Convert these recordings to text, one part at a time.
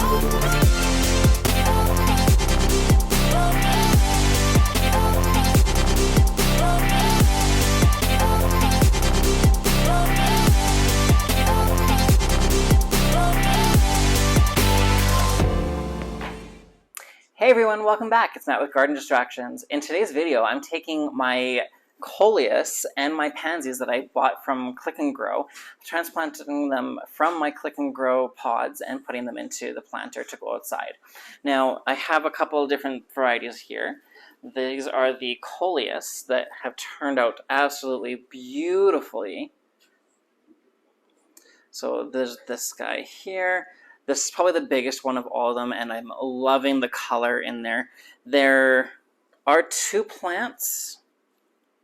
Hey everyone, welcome back. It's Matt with Garden Distractions. In today's video, I'm taking my Coleus and my Pansies that I bought from Click and Grow, transplanting them from my Click and Grow pods and putting them into the planter to go outside. Now, I have a couple of different varieties here. These are the Coleus that have turned out absolutely beautifully. So there's this guy here. This is probably the biggest one of all of them, and I'm loving the color in there. There are two plants,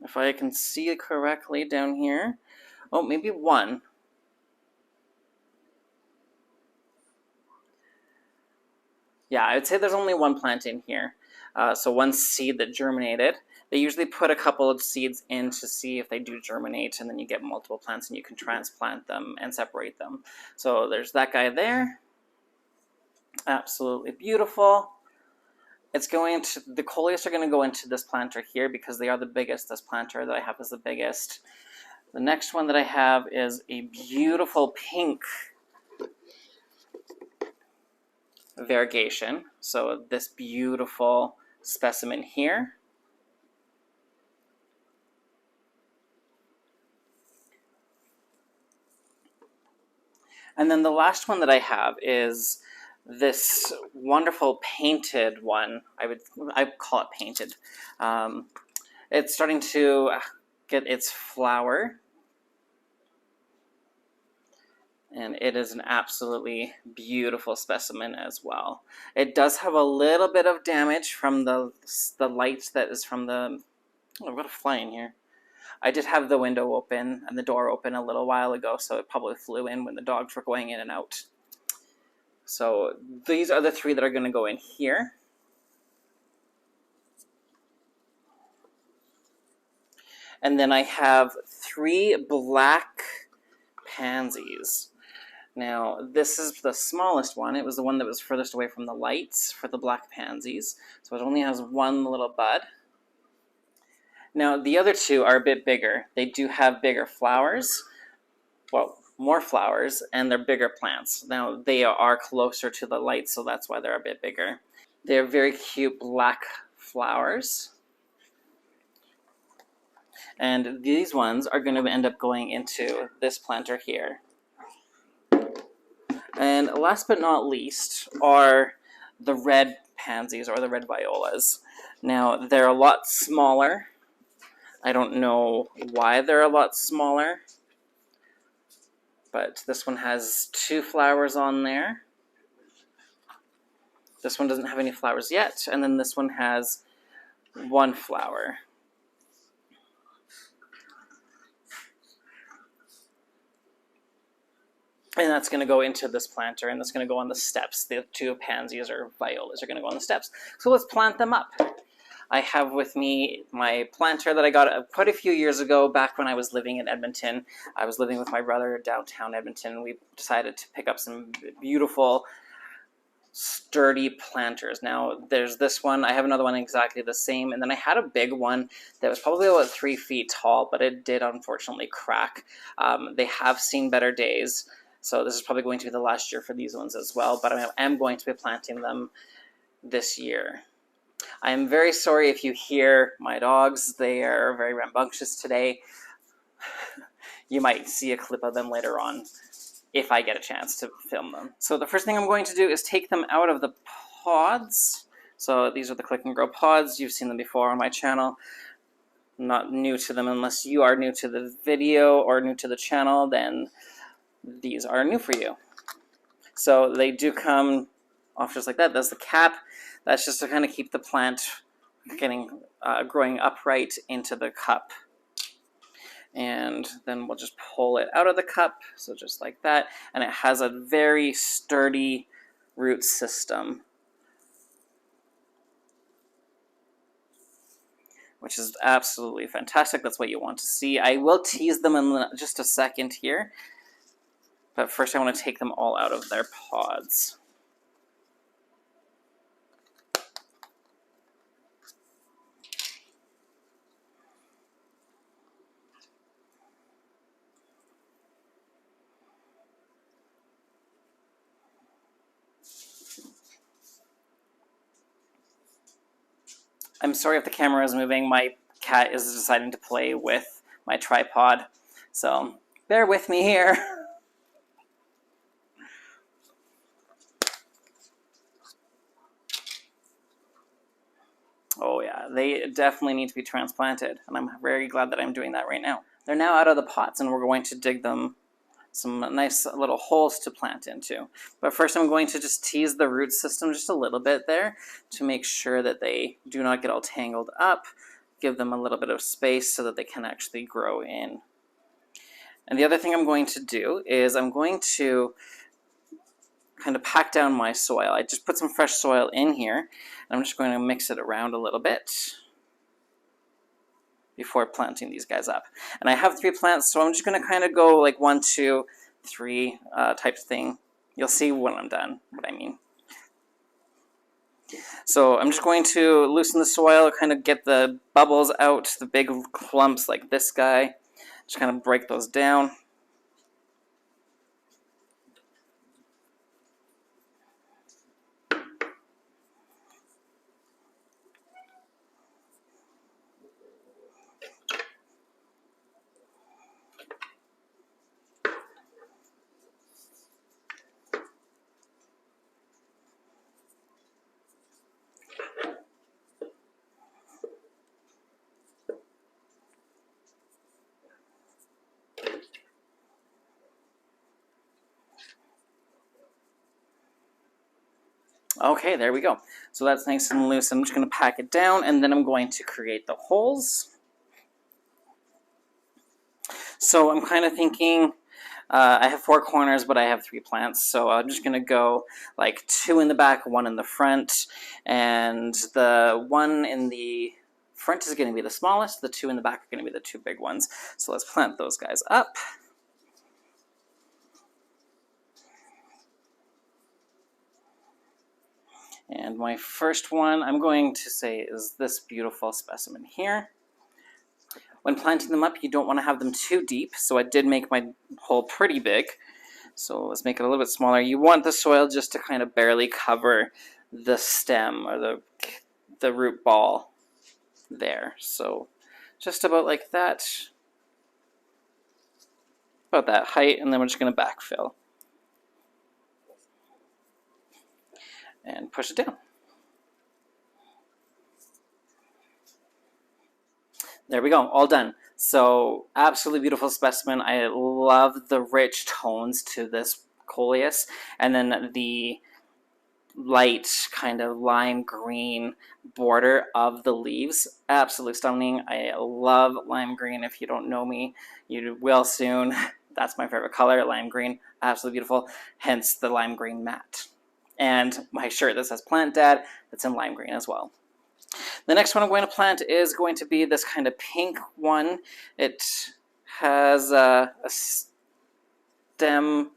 if I can see it correctly down here. Oh, maybe one. Yeah, I would say there's only one plant in here. So one seed that germinated. They usually put a couple of seeds in to see if they do germinate, and then you get multiple plants and you can transplant them and separate them. So there's that guy there. Absolutely beautiful. It's going to, the Coleus are going to go into this planter here because they are the biggest. This planter that I have is the biggest. The next one that I have is a beautiful pink variegation. So this beautiful specimen here. And then the last one that I have is this wonderful painted one. I call it painted. It's starting to get its flower, and it is an absolutely beautiful specimen as well. It does have a little bit of damage from the light that is from the... Oh, I've got a fly in here. I did have the window open and the door open a little while ago, so it probably flew in when the dogs were going in and out. So these are the three that are going to go in here. And then I have 3 black pansies. Now, this is the smallest one. It was the one that was furthest away from the lights for the black pansies. So it only has one little bud. Now, the other 2 are a bit bigger. They do have bigger flowers. Well, more flowers, and they're bigger plants. Now, they are closer to the light, so that's why they're a bit bigger. They're very cute black flowers. And these ones are going to end up going into this planter here. And last but not least are the red pansies, or the red violas. Now, they're a lot smaller. I don't know why they're a lot smaller, but this one has 2 flowers on there. This one doesn't have any flowers yet, and then this one has 1 flower. And that's going to go into this planter, and that's going to go on the steps. The 2 pansies or violas are going to go on the steps. So let's plant them up. I have with me my planter that I got quite a few years ago, back when I was living in Edmonton. I was living with my brother downtown Edmonton. We decided to pick up some beautiful, sturdy planters. Now, there's this one. I have another one exactly the same. And then I had a big one that was probably about 3 feet tall, but it did unfortunately crack. They have seen better days. So this is probably going to be the last year for these ones as well. But I am going to be planting them this year. I am very sorry if you hear my dogs. They are very rambunctious today. You might see a clip of them later on if I get a chance to film them. So the first thing I'm going to do is take them out of the pods. So these are the Click and Grow pods. You've seen them before on my channel. I'm not new to them unless you are new to the video or new to the channel, then these are new for you. So they do come off just like that. That's the cap. That's just to kind of keep the plant growing upright into the cup. And then we'll just pull it out of the cup, so just like that. And it has a very sturdy root system, which is absolutely fantastic. That's what you want to see. I will tease them in just a second here, but first I want to take them all out of their pods. I'm sorry if the camera is moving. My cat is deciding to play with my tripod, so bear with me here. Oh yeah, they definitely need to be transplanted, and I'm very glad that I'm doing that right now. They're now out of the pots, and we're going to dig them some nice little holes to plant into. But first I'm going to just tease the root system just a little bit there to make sure that they do not get all tangled up. Give them a little bit of space so that they can actually grow in. And the other thing I'm going to do is I'm going to kind of pack down my soil. I just put some fresh soil in here, and I'm just going to mix it around a little bit before planting these guys up. And I have 3 plants, so I'm just going to kind of go like 1, 2, 3 type thing. You'll see when I'm done what I mean. So I'm just going to loosen the soil, kind of get the bubbles out, the big clumps like this guy. Just kind of break those down. Okay, there we go. So that's nice and loose. I'm just going to pack it down, and then I'm going to create the holes. So I'm kind of thinking, I have 4 corners, but I have 3 plants, so I'm just going to go like 2 in the back, 1 in the front, and the 1 in the front is going to be the smallest, the 2 in the back are going to be the 2 big ones. So let's plant those guys up. And my first one I'm going to say is this beautiful specimen here. When planting them up, you don't want to have them too deep, so I did make my hole pretty big. So let's make it a little bit smaller. You want the soil just to kind of barely cover the stem or the root ball there. So just about like that. About that height, and then we're just going to backfill. And push it down. There we go, all done. So absolutely beautiful specimen. I love the rich tones to this Coleus, and then the light kind of lime green border of the leaves. Absolutely stunning. I love lime green. If you don't know me, you will soon. That's my favorite color, lime green. Absolutely beautiful, hence the lime green mat. And my shirt that says Plant Dad, that's in lime green as well. The next one I'm going to plant is going to be this kind of pink one. It has a stem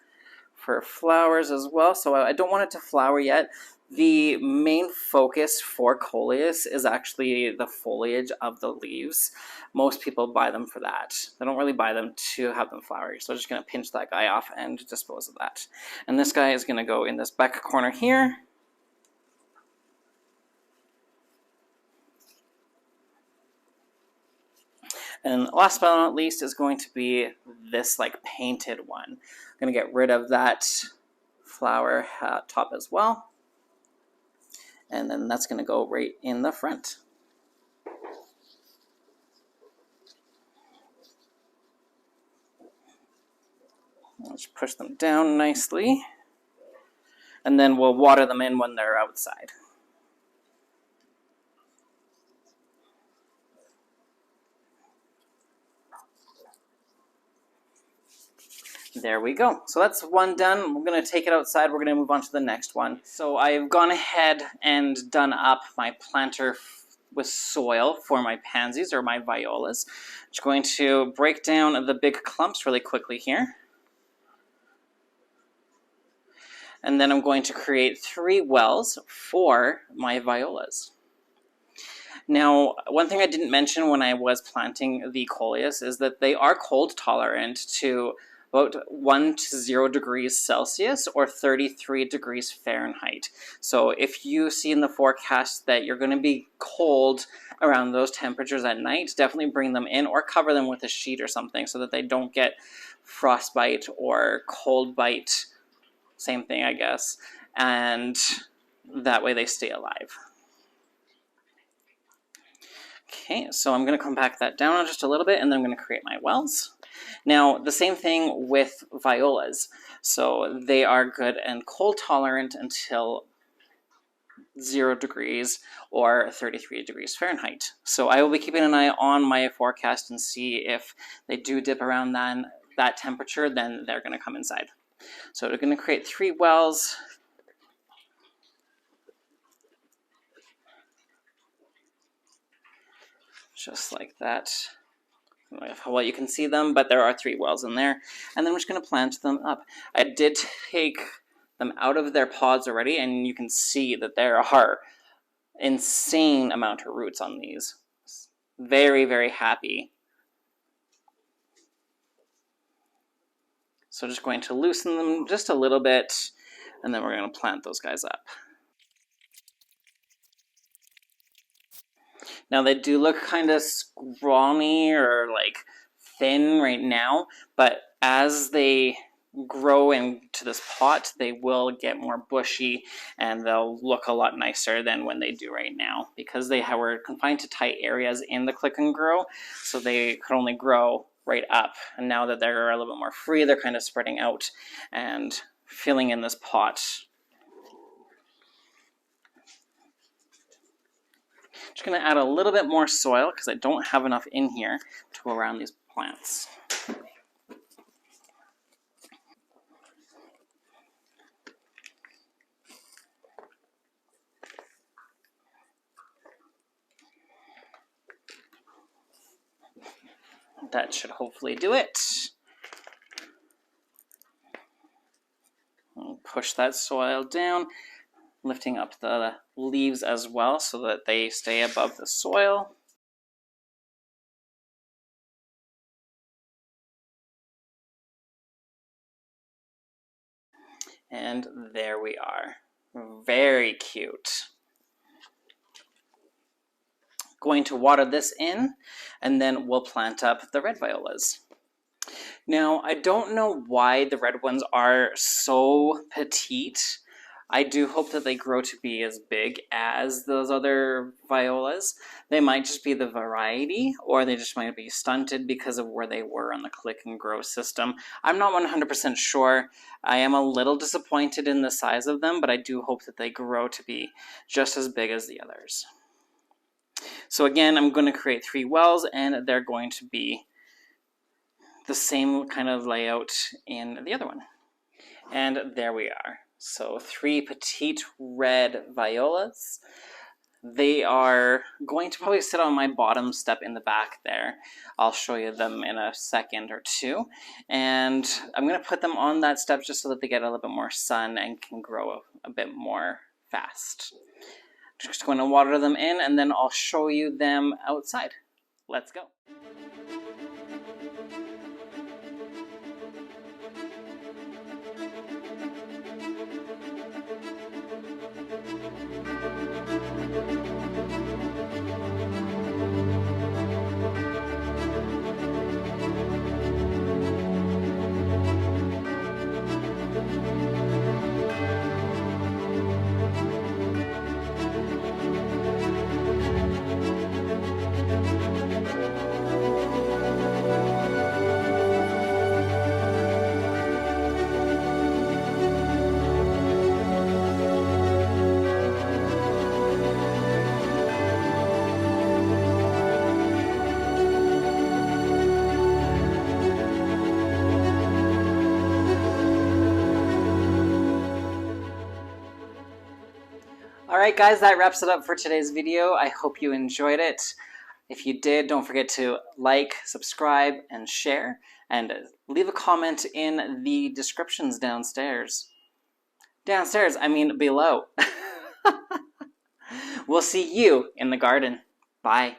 for flowers as well, so I don't want it to flower yet. The main focus for Coleus is actually the foliage of the leaves. Most people buy them for that. They don't really buy them to have them flowery, so I'm just going to pinch that guy off and dispose of that. And this guy is going to go in this back corner here. And last but not least is going to be this like painted one. I'm going to get rid of that flower top as well. And then that's going to go right in the front. Let's push them down nicely. And then we'll water them in when they're outside. There we go. So that's one done. We're going to take it outside. We're going to move on to the next one. So I've gone ahead and done up my planter with soil for my pansies or my violas. Just going to break down the big clumps really quickly here. And then I'm going to create 3 wells for my violas. Now, one thing I didn't mention when I was planting the Coleus is that they are cold tolerant to about 1 to 0 degrees Celsius or 33 degrees Fahrenheit. So if you see in the forecast that you're going to be cold around those temperatures at night, definitely bring them in or cover them with a sheet or something so that they don't get frostbite or cold bite. Same thing, I guess. And that way they stay alive. Okay, so I'm going to compact that down just a little bit, and then I'm going to create my wells. Now, the same thing with violas. So they are good and cold tolerant until 0 degrees or 33 degrees Fahrenheit. So I will be keeping an eye on my forecast and see if they do dip around that temperature, then they're going to come inside. So we're going to create 3 wells. Just like that. I don't know how well you can see them, but there are 3 wells in there. And then we're just going to plant them up. I did take them out of their pods already, and you can see that there are insane amount of roots on these. Very, very happy. So just going to loosen them just a little bit, and then we're going to plant those guys up. Now they do look kind of scrawny or like thin right now, but as they grow into this pot, they will get more bushy and they'll look a lot nicer than when they do right now, because they were confined to tight areas in the click and grow, so they could only grow right up. And now that they're a little bit more free, they're kind of spreading out and filling in this pot. Just going to add a little bit more soil because I don't have enough in here to go around these plants. That should hopefully do it. I'll push that soil down, lifting up the leaves as well so that they stay above the soil. And there we are. Very cute. Going to water this in, and then we'll plant up the red violas. Now, I don't know why the red ones are so petite. I do hope that they grow to be as big as those other violas. They might just be the variety, or they just might be stunted because of where they were on the click and grow system. I'm not 100% sure. I am a little disappointed in the size of them, but I do hope that they grow to be just as big as the others. So again, I'm going to create 3 wells, and they're going to be the same kind of layout in the other one. And there we are. So 3 petite red violas. They are going to probably sit on my bottom step in the back there. I'll show you them in a second or two. And I'm going to put them on that step just so that they get a little bit more sun and can grow a bit more fast. Just going to water them in, and then I'll show you them outside. Let's go. Alright guys, that wraps it up for today's video. I hope you enjoyed it. If you did, don't forget to like, subscribe, and share. And leave a comment in the descriptions downstairs. Downstairs, I mean below. We'll see you in the garden. Bye.